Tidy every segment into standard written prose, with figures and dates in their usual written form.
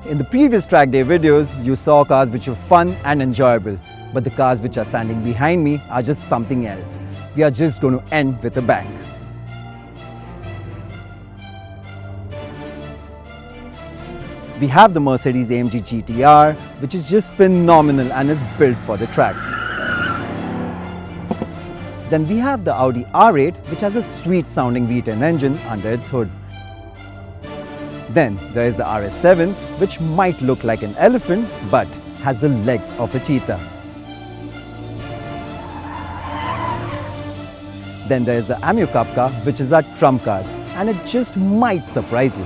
In the previous track day videos, you saw cars which were fun and enjoyable, but the cars which are standing behind me are just something else. We are just going to end with a bang. We have the Mercedes AMG GTR, which is just phenomenal and is built for the track. Then we have the Audi R8, which has a sweet sounding V10 engine under its hood. Then there is the RS7, which might look like an elephant but has the legs of a cheetah. Then there is the Ameo Cup car, which is our trump card, and it just might surprise you.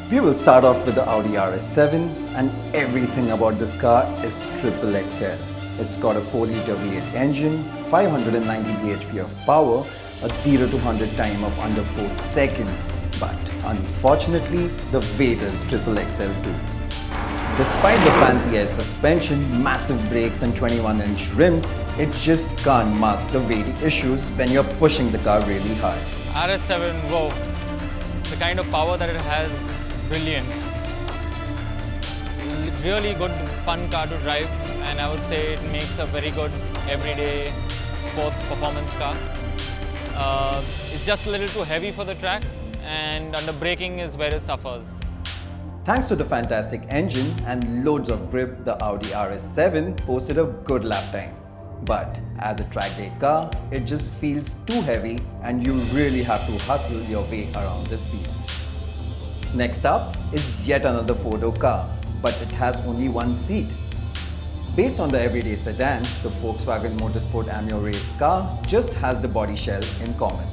We will start off with the Audi RS7, and everything about this car is triple XL. It's got a 4-litre V8 engine, 590 bhp of power, a 0 to 100 time of under 4 seconds, but unfortunately the weight is triple XL too. Despite the fancy air suspension, massive brakes and 21-inch rims, it just can't mask the weight issues when you're pushing the car really hard. RS7, whoa, the kind of power that it has, brilliant. Really good, fun car to drive, and I would say it makes a very good everyday sports performance car. It's just a little too heavy for the track, and under braking is where it suffers. Thanks to the fantastic engine and loads of grip, the Audi RS7 posted a good lap time. But as a track day car, it just feels too heavy and you really have to hustle your way around this beast. Next up is yet another 4-door car, but it has only one seat. Based on the everyday sedan, the Volkswagen Motorsport Ameo race car just has the body shell in common.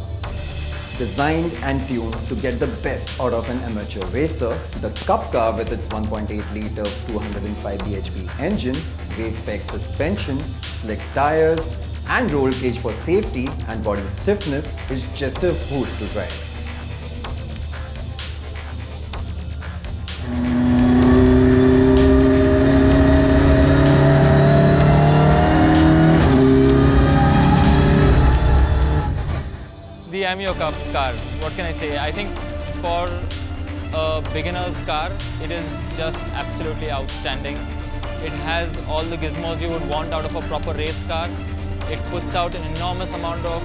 Designed and tuned to get the best out of an amateur racer, the Cup car with its 1.8-litre 205 bhp engine, race-spec suspension, slick tyres and roll cage for safety and body stiffness is just a hoot to drive. The Ameo Cup car, what can I say? I think for a beginner's car, it is just absolutely outstanding. It has all the gizmos you would want out of a proper race car. It puts out an enormous amount of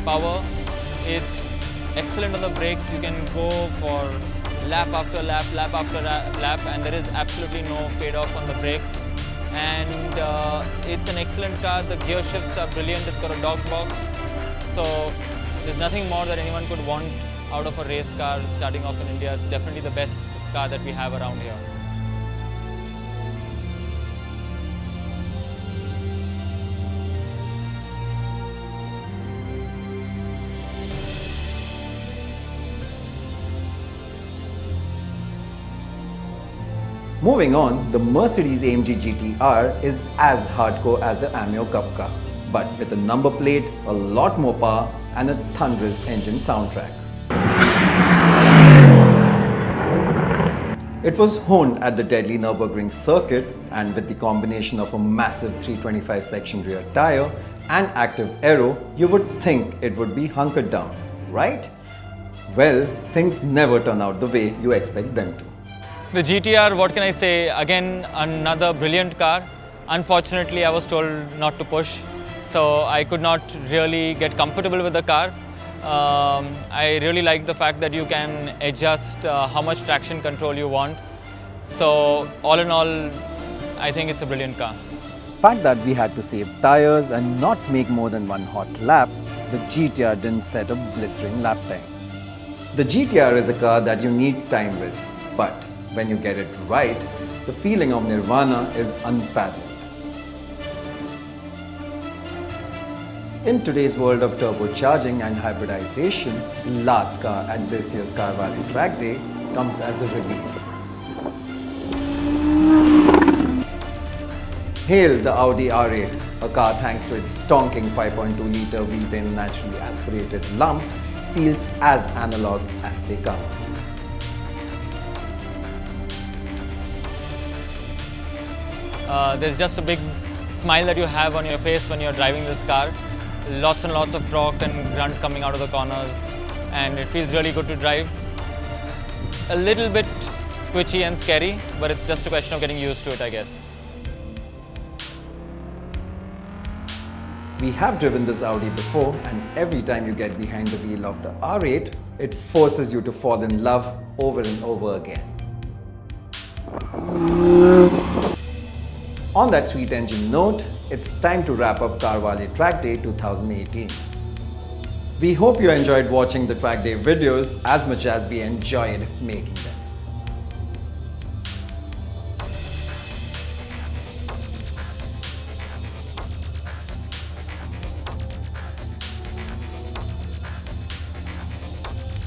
power. It's excellent on the brakes. You can go for lap after lap, lap after lap, and there is absolutely no fade off on the brakes. And it's an excellent car. The gear shifts are brilliant. It's got a dog box. So there's nothing more that anyone could want out of a race car starting off in India. It's definitely the best car that we have around here. Moving on, the Mercedes AMG GTR is as hardcore as the Ameo Cup car, but with a number plate, a lot more power and a thunderous engine soundtrack. It was honed at the deadly Nürburgring circuit, and with the combination of a massive 325 section rear tyre and active aero, you would think it would be hunkered down, right? Well, things never turn out the way you expect them to. The GTR, what can I say? Again, another brilliant car. Unfortunately, I was told not to push, so I could not really get comfortable with the car. I really like the fact that you can adjust how much traction control you want. So all in all, I think it's a brilliant car. The fact that we had to save tyres and not make more than one hot lap, the GTR didn't set a blistering lap time. The GTR is a car that you need time with, but when you get it right, the feeling of nirvana is unparalleled. In today's world of turbocharging and hybridization, the last car at this year's CarWale track day comes as a relief. Hail the Audi R8, a car thanks to its stonking 5.2-litre V10 naturally aspirated lump, feels as analog as they come. There's just a big smile that you have on your face when you're driving this car. Lots and lots of torque and grunt coming out of the corners. and it feels really good to drive. A little bit twitchy and scary, but it's just a question of getting used to it, I guess. We have driven this Audi before, and every time you get behind the wheel of the R8, it forces you to fall in love over and over again. On that sweet engine note, it's time to wrap up CarWale Track Day 2018. We hope you enjoyed watching the Track Day videos as much as we enjoyed making them.